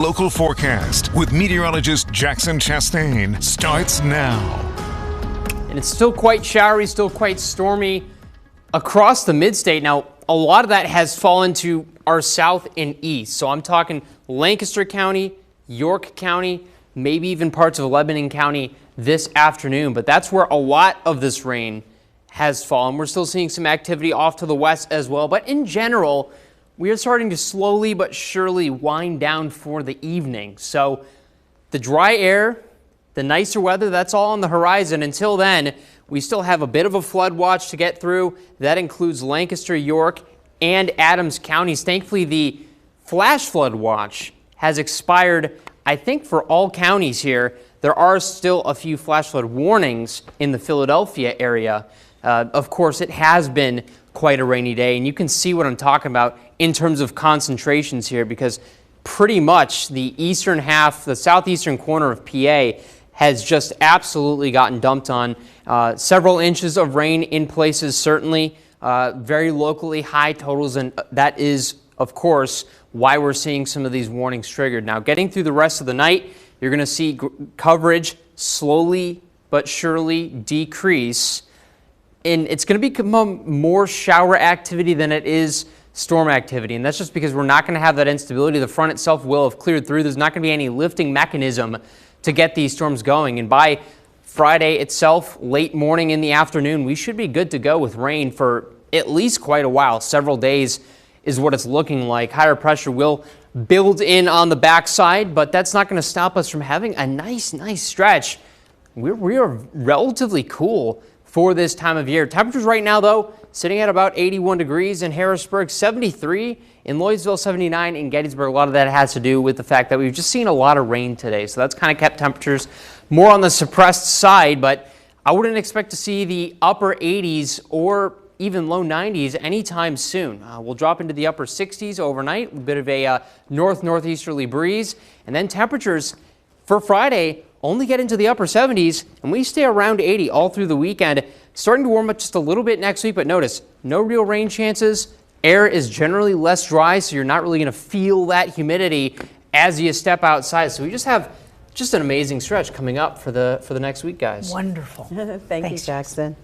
Local forecast with meteorologist Jackson Chastain starts now. And it's still quite showery, still quite stormy across the mid-state. Now, a lot of that has fallen to our south and east. So I'm talking Lancaster County, York County, maybe even parts of Lebanon County this afternoon. But that's where a lot of this rain has fallen. We're still seeing some activity off to the west as well. But in general, we are starting to slowly but surely wind down for the evening. So the dry air, the nicer weather, that's all on the horizon. Until then, we still have a bit of a flood watch to get through. That includes Lancaster, York, and Adams counties. Thankfully, the flash flood watch has expired, I think, for all counties here. There are still a few flash flood warnings in the Philadelphia area. Of course, it has been quite a rainy day, and you can see what I'm talking about in terms of concentrations here, because pretty much the eastern half, the southeastern corner of PA has just absolutely gotten dumped on. Several inches of rain in places, certainly, very locally high totals, and that is, of course, why we're seeing some of these warnings triggered. Now, getting through the rest of the night, you're going to see coverage slowly but surely decrease, and it's going to become more shower activity than it is storm activity, and that's just because we're not going to have that instability. The front itself will have cleared through. There's not going to be any lifting mechanism to get these storms going, and by Friday itself, late morning in the afternoon, we should be good to go with rain for at least quite a while. Several days is what it's looking like. Higher pressure will build in on the backside, but that's not going to stop us from having a nice stretch. We are relatively cool for this time of year. Temperatures right now, though, sitting at about 81 degrees in Harrisburg, 73 in Lloydsville, 79 in Gettysburg. A lot of that has to do with the fact that we've just seen a lot of rain today, so that's kind of kept temperatures more on the suppressed side, but I wouldn't expect to see the upper 80s or even low 90s anytime soon. We'll drop into the upper 60s overnight, a bit of a northeasterly breeze, and then temperatures for Friday only get into the upper 70s, and we stay around 80 all through the weekend. Starting to warm up just a little bit next week, but notice, no real rain chances. Air is generally less dry, so you're not really going to feel that humidity as you step outside. So we just have an amazing stretch coming up for the next week, guys. Wonderful. Thanks, Jackson.